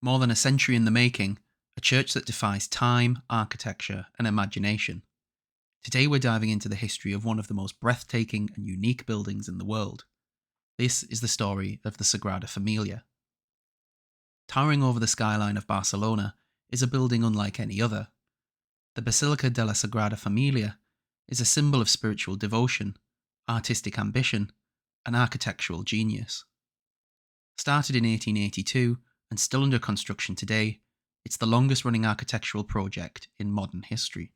More than a century in the making, a church that defies time, architecture, and imagination. Today we're diving into the history of one of the most breathtaking and unique buildings in the world. This is the story of the Sagrada Familia. Towering over the skyline of Barcelona is a building unlike any other. The Basilica de la Sagrada Familia is a symbol of spiritual devotion, artistic ambition, and architectural genius. Started in 1882 and still under construction today, it's the longest running architectural project in modern history.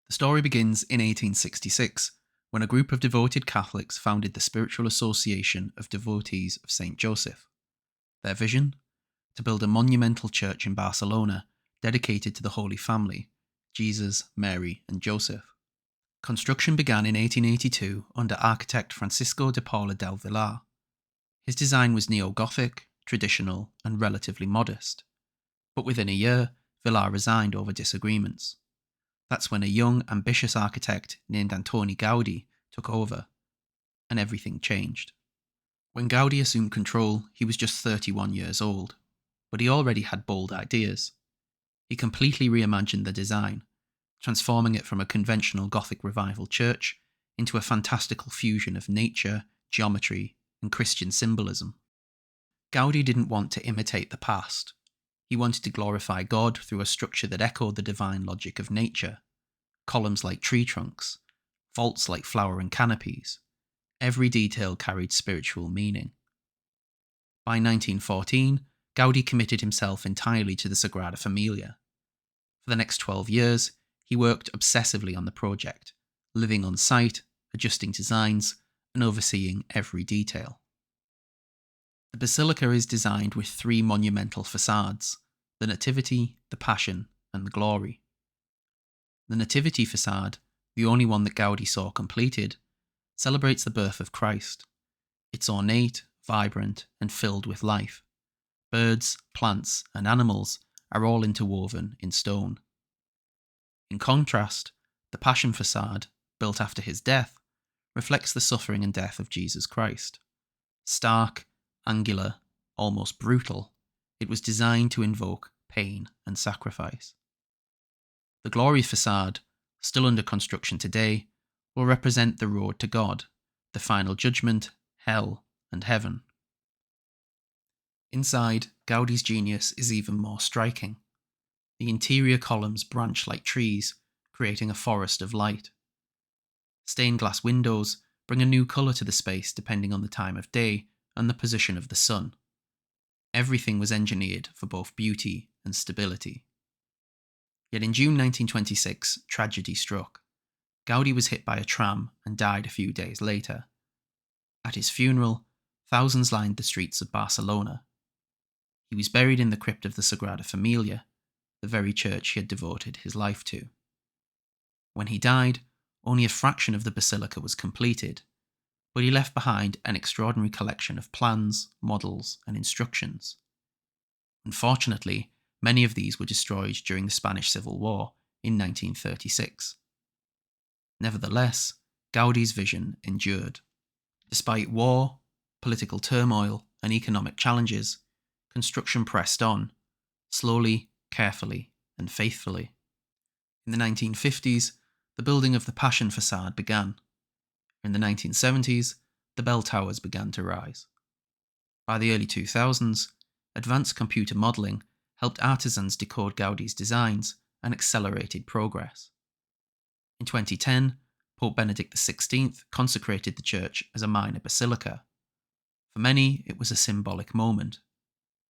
The story begins in 1866, when a group of devoted Catholics founded the Spiritual Association of Devotees of St. Joseph. Their vision? To build a monumental church in Barcelona dedicated to the Holy Family, Jesus, Mary, and Joseph. Construction began in 1882 under architect Francisco de Paula del Villar. His design was neo-Gothic, traditional, and relatively modest. But within a year, Villar resigned over disagreements. That's when a young, ambitious architect named Antoni Gaudí took over, and everything changed. When Gaudí assumed control, he was just 31 years old, but he already had bold ideas. He completely reimagined the design, transforming it from a conventional Gothic Revival church into a fantastical fusion of nature, geometry, and Christian symbolism. Gaudí didn't want to imitate the past. He wanted to glorify God through a structure that echoed the divine logic of nature. Columns like tree trunks, vaults like flowering canopies. Every detail carried spiritual meaning. By 1914, Gaudí committed himself entirely to the Sagrada Familia. For the next 12 years, he worked obsessively on the project, living on site, adjusting designs, and overseeing every detail. The basilica is designed with three monumental facades: the Nativity, the Passion, and the Glory. The Nativity facade, the only one that Gaudí saw completed, celebrates the birth of Christ. It's ornate, vibrant, and filled with life. Birds, plants, and animals are all interwoven in stone. In contrast, the Passion facade, built after his death, reflects the suffering and death of Jesus Christ. Stark, angular, almost brutal, it was designed to invoke pain and sacrifice. The Glory facade, still under construction today, will represent the road to God, the final judgment, hell, and heaven. Inside, Gaudí's genius is even more striking. The interior columns branch like trees, creating a forest of light. Stained glass windows bring a new colour to the space depending on the time of day and the position of the sun. Everything was engineered for both beauty and stability. Yet in June 1926, tragedy struck. Gaudí was hit by a tram and died a few days later. At his funeral, thousands lined the streets of Barcelona. He was buried in the crypt of the Sagrada Família, the very church he had devoted his life to. When he died, only a fraction of the basilica was completed, but he left behind an extraordinary collection of plans, models, and instructions. Unfortunately, many of these were destroyed during the Spanish Civil War in 1936. Nevertheless, Gaudí's vision endured. Despite war, political turmoil, and economic challenges, construction pressed on, slowly, carefully, and faithfully. In the 1950s, the building of the Passion facade began. In the 1970s, the bell towers began to rise. By the early 2000s, advanced computer modelling helped artisans decode Gaudí's designs and accelerated progress. In 2010, Pope Benedict XVI consecrated the church as a minor basilica. For many, it was a symbolic moment,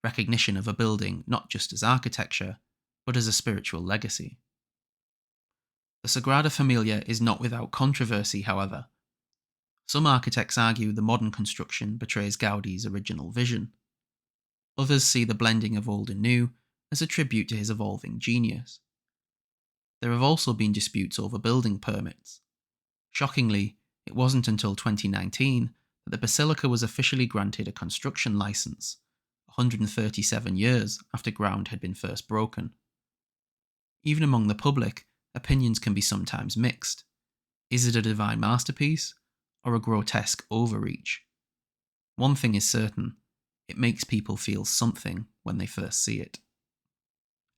recognition of a building not just as architecture, but as a spiritual legacy. The Sagrada Familia is not without controversy, however. Some architects argue the modern construction betrays Gaudí's original vision. Others see the blending of old and new as a tribute to his evolving genius. There have also been disputes over building permits. Shockingly, it wasn't until 2019 that the basilica was officially granted a construction license, 137 years after ground had been first broken. Even among the public, opinions can be sometimes mixed. Is it a divine masterpiece, or a grotesque overreach? One thing is certain, It makes people feel something when they first see it.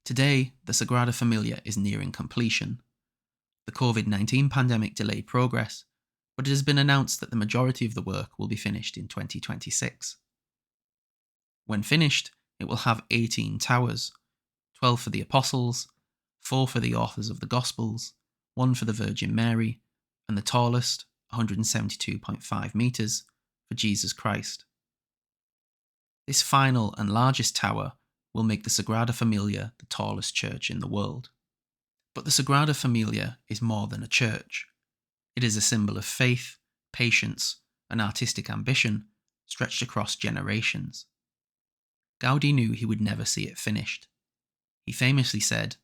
Today, the Sagrada Familia is nearing completion. The COVID-19 pandemic delayed progress, but it has been announced that the majority of the work will be finished in 2026. When finished, it will have 18 towers, 12 for the Apostles, 4 for the authors of the Gospels, 1 for the Virgin Mary, and the tallest, 172.5 metres, for Jesus Christ. This final and largest tower will make the Sagrada Familia the tallest church in the world. But the Sagrada Familia is more than a church. It is a symbol of faith, patience, and artistic ambition stretched across generations. Gaudi knew he would never see it finished. He famously said,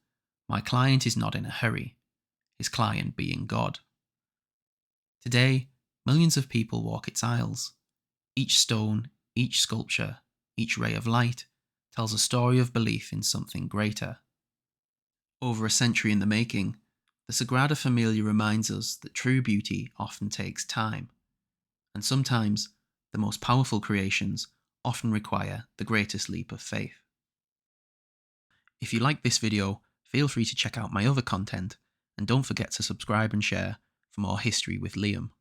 "My client is not in a hurry," his client being God. Today, millions of people walk its aisles. Each stone, each sculpture, each ray of light tells a story of belief in something greater. Over a century in the making, the Sagrada Familia reminds us that true beauty often takes time, and sometimes the most powerful creations often require the greatest leap of faith. If you like this video, feel free to check out my other content, and don't forget to subscribe and share for more history with Liam.